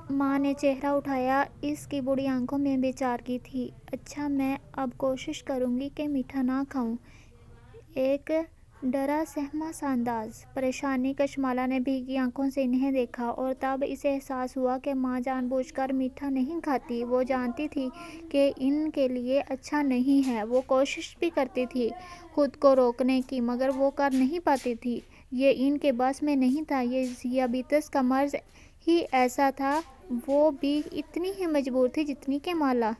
ماں نے چہرہ اٹھایا۔ اس کی بڑی آنکھوں میں بے چارگی تھی۔ اچھا، میں اب کوشش کروں گی کہ میٹھا نہ کھاؤں۔ ایک ڈرا سہما سا انداز۔ پریشانی۔ کشمالہ نے بھیگی آنکھوں سے انہیں دیکھا اور تب اسے احساس ہوا کہ ماں جان بوجھ کر میٹھا نہیں کھاتی۔ وہ جانتی تھی کہ ان کے لیے اچھا نہیں ہے۔ وہ کوشش بھی کرتی تھی خود کو روکنے کی، مگر وہ کر نہیں پاتی تھی۔ یہ ان کے بس میں نہیں تھا۔ یہ ذیابیطس کا مرض ہی ایسا تھا۔ وہ بھی اتنی ہی مجبور تھی جتنی کہ مالا۔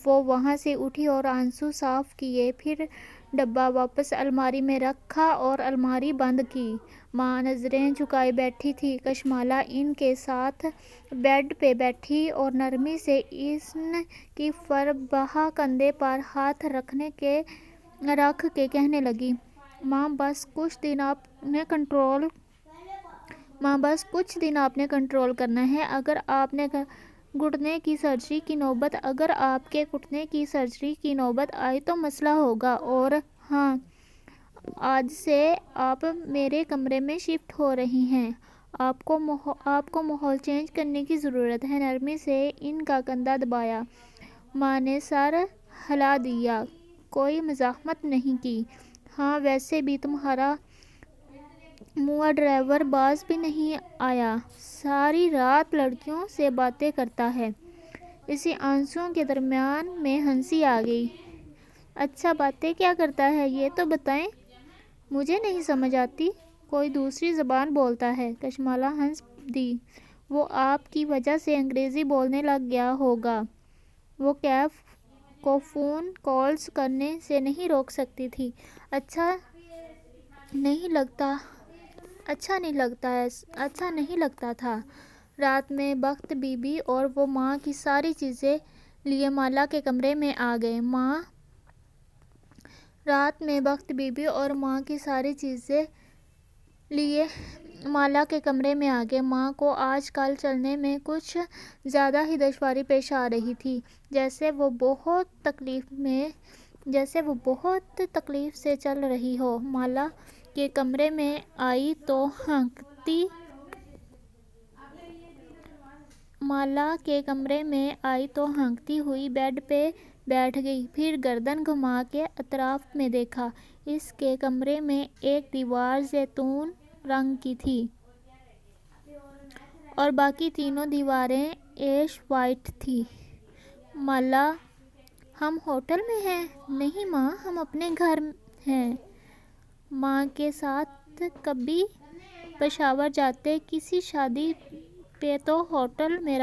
وہ وہاں سے اٹھی اور آنسو صاف کیے، پھر ڈبہ واپس الماری میں رکھا اور الماری بند کی۔ ماں نظریں جھکائے بیٹھی تھی۔ کشمالہ ان کے ساتھ بیڈ پہ بیٹھی اور نرمی سے ان کی فربہ کندھے پر ہاتھ رکھ کے کہنے لگی، ماں بس کچھ دن آپ نے کنٹرول کرنا ہے۔ اگر آپ نے گھٹنے کی سرجری کی نوبت آئی تو مسئلہ ہوگا۔ اور ہاں، آج سے آپ میرے کمرے میں شفٹ ہو رہی ہیں۔ آپ کو ماحول چینج کرنے کی ضرورت ہے۔ نرمی سے ان کا کندھا دبایا۔ ماں نے سر ہلا دیا، کوئی مزاحمت نہیں کی۔ ہاں، ویسے بھی تمہارا موا ڈرائیور باز بھی نہیں آیا، ساری رات لڑکیوں سے باتیں کرتا ہے۔ اسی آنسوؤں کے درمیان میں ہنسی آ گئی۔ اچھا، باتیں کیا کرتا ہے یہ تو بتائیں، مجھے نہیں سمجھ آتی۔ کوئی دوسری زبان بولتا ہے۔ کشمالہ ہنس دی۔ وہ آپ کی وجہ سے انگریزی بولنے لگ گیا ہوگا۔ وہ کیف کو فون کالز کرنے سے نہیں روک سکتی تھی۔ اچھا نہیں لگتا تھا۔ رات میں بخت بی بی اور وہ ماں کی ساری چیزیں لیے مالا کے کمرے میں آ گئے۔ ماں کو آج کل چلنے میں کچھ زیادہ ہی دشواری پیش آ رہی تھی، جیسے وہ بہت تکلیف سے چل رہی ہو۔ مالا کے کمرے میں آئی تو ہانکتی ہوئی بیڈ پہ بیٹھ گئی، پھر گردن گھما کے اطراف میں دیکھا۔ اس کے کمرے میں ایک دیوار زیتون رنگ کی تھی اور باقی تینوں دیواریں ایش وائٹ تھیں۔ مالا، ہم ہوٹل میں ہیں؟ نہیں ماں، ہم اپنے گھر ہیں۔ ماں کے ساتھ کبھی پشاور جاتے؟ کسی شادی پہ تو ہوٹل میں